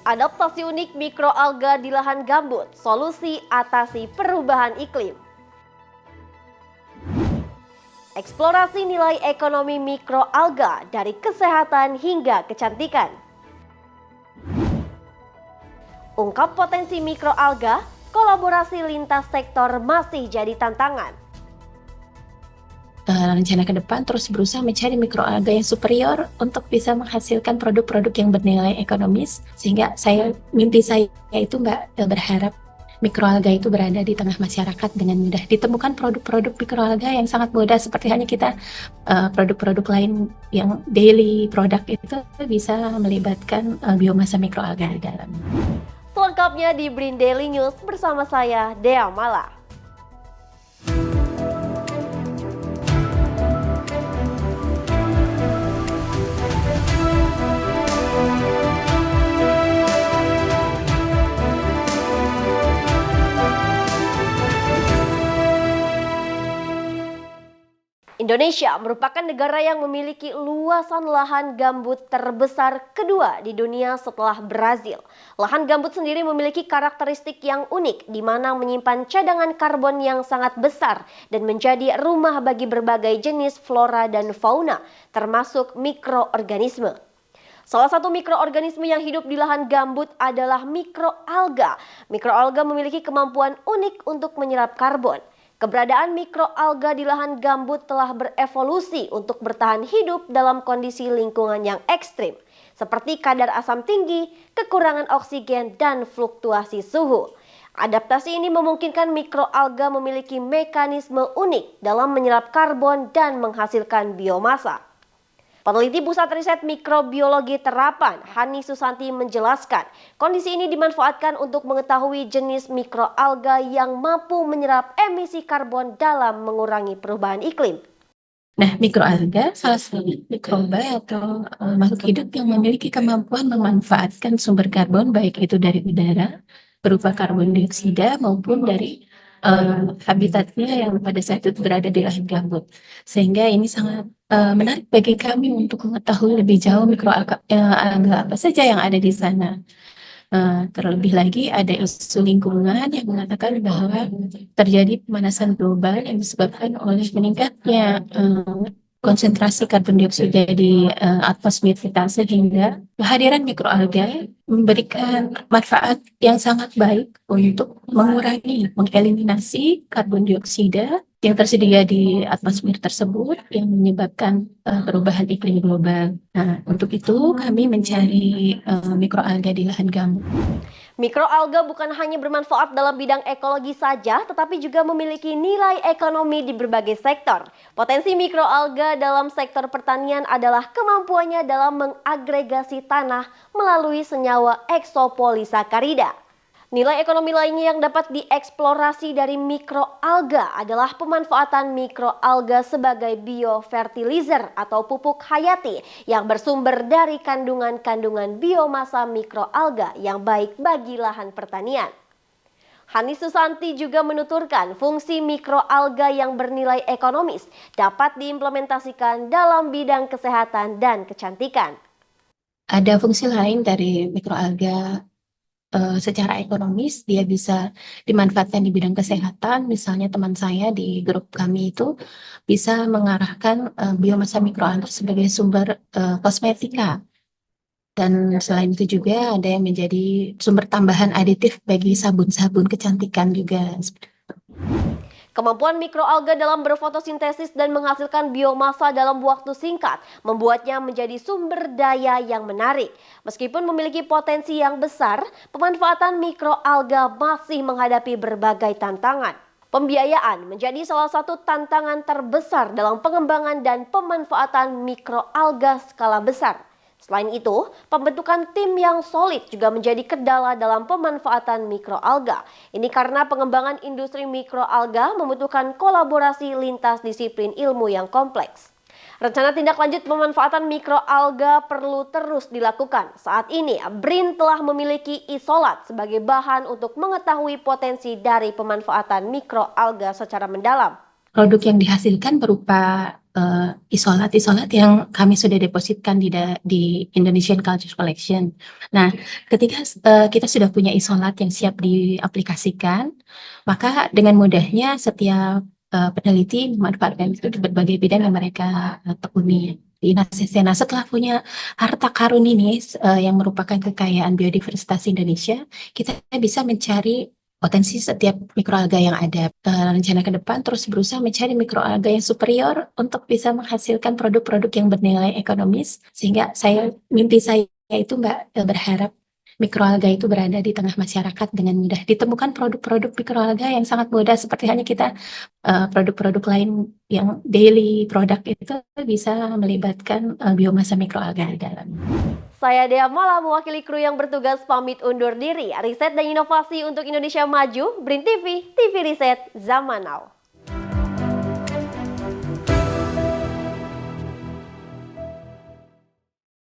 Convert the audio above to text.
Adaptasi unik mikroalga di lahan gambut, solusi atasi perubahan iklim. Eksplorasi nilai ekonomi mikroalga dari kesehatan hingga kecantikan. Ungkap potensi mikroalga, kolaborasi lintas sektor masih jadi tantangan. Rencana ke depan terus berusaha mencari mikroalga yang superior untuk bisa menghasilkan produk-produk yang bernilai ekonomis, sehingga mimpi saya itu nggak berharap mikroalga itu berada di tengah masyarakat dengan mudah. Ditemukan produk-produk mikroalga yang sangat mudah, seperti hanya kita produk-produk lain yang daily produk itu bisa melibatkan biomasa mikroalga di dalam. Selengkapnya di Brin Daily News bersama saya, Dea Mala. Indonesia merupakan negara yang memiliki luasan lahan gambut terbesar kedua di dunia setelah Brazil. Lahan gambut sendiri memiliki karakteristik yang unik, di mana menyimpan cadangan karbon yang sangat besar dan menjadi rumah bagi berbagai jenis flora dan fauna, termasuk mikroorganisme. Salah satu mikroorganisme yang hidup di lahan gambut adalah mikroalga. Mikroalga memiliki kemampuan unik untuk menyerap karbon. Keberadaan mikroalga di lahan gambut telah berevolusi untuk bertahan hidup dalam kondisi lingkungan yang ekstrim, seperti kadar asam tinggi, kekurangan oksigen, dan fluktuasi suhu. Adaptasi ini memungkinkan mikroalga memiliki mekanisme unik dalam menyerap karbon dan menghasilkan biomasa. Peneliti Pusat Riset Mikrobiologi Terapan, Hani Susanti menjelaskan, kondisi ini dimanfaatkan untuk mengetahui jenis mikroalga yang mampu menyerap emisi karbon dalam mengurangi perubahan iklim. Nah, mikroalga salah satu mikroba atau makhluk hidup yang memiliki kemampuan memanfaatkan sumber karbon, baik itu dari udara berupa karbon dioksida maupun dari habitatnya yang pada saat itu berada di lahan gambut. Sehingga ini sangat menarik bagi kami untuk mengetahui lebih jauh mikroalga alga apa saja yang ada di sana. Terlebih lagi ada isu lingkungan yang mengatakan bahwa terjadi pemanasan global yang disebabkan oleh meningkatnya konsentrasi karbon dioksida di atmosfer kita, sehingga kehadiran mikroalga memberikan manfaat yang sangat baik untuk mengeliminasi karbon dioksida yang tersedia di atmosfer tersebut yang menyebabkan perubahan iklim global. Nah, untuk itu kami mencari mikroalga di lahan gambut. Mikroalga bukan hanya bermanfaat dalam bidang ekologi saja, tetapi juga memiliki nilai ekonomi di berbagai sektor. Potensi mikroalga dalam sektor pertanian adalah kemampuannya dalam mengagregasi tanah melalui senyawa eksopolisakarida. Nilai ekonomi lainnya yang dapat dieksplorasi dari mikroalga adalah pemanfaatan mikroalga sebagai biofertilizer atau pupuk hayati yang bersumber dari kandungan-kandungan biomasa mikroalga yang baik bagi lahan pertanian. Hani Susanti juga menuturkan fungsi mikroalga yang bernilai ekonomis dapat diimplementasikan dalam bidang kesehatan dan kecantikan. Ada fungsi lain dari mikroalga. Secara ekonomis dia bisa dimanfaatkan di bidang kesehatan. Misalnya teman saya di grup kami itu bisa mengarahkan biomasa mikroalga sebagai sumber kosmetika, dan selain itu juga ada yang menjadi sumber tambahan aditif bagi sabun-sabun kecantikan juga. Kemampuan mikroalga dalam berfotosintesis dan menghasilkan biomasa dalam waktu singkat membuatnya menjadi sumber daya yang menarik. Meskipun memiliki potensi yang besar, pemanfaatan mikroalga masih menghadapi berbagai tantangan. Pembiayaan menjadi salah satu tantangan terbesar dalam pengembangan dan pemanfaatan mikroalga skala besar. Selain itu, pembentukan tim yang solid juga menjadi kendala dalam pemanfaatan mikroalga. Ini karena pengembangan industri mikroalga membutuhkan kolaborasi lintas disiplin ilmu yang kompleks. Rencana tindak lanjut pemanfaatan mikroalga perlu terus dilakukan. Saat ini, BRIN telah memiliki isolat sebagai bahan untuk mengetahui potensi dari pemanfaatan mikroalga secara mendalam. Produk yang dihasilkan berupa isolat-isolat yang kami sudah depositkan di Indonesian Culture Collection. Nah, ketika kita sudah punya isolat yang siap diaplikasikan, maka dengan mudahnya setiap peneliti memanfaatkan itu di berbagai bidang yang mereka tekuni di INACC. Nah, setelah punya harta karun ini yang merupakan kekayaan biodiversitas Indonesia, kita bisa mencari potensi setiap mikroalga yang ada. Rencana ke depan terus berusaha mencari mikroalga yang superior untuk bisa menghasilkan produk-produk yang bernilai ekonomis, sehingga mimpi saya itu Mbak, berharap mikroalga itu berada di tengah masyarakat dengan mudah. Ditemukan produk-produk mikroalga yang sangat mudah seperti hanya kita produk-produk lain yang daily product itu bisa melibatkan biomasa mikroalga di dalam. Saya Dea Mala mewakili kru yang bertugas pamit undur diri. Riset dan inovasi untuk Indonesia maju, BRIN TV, TV Riset Zaman Now.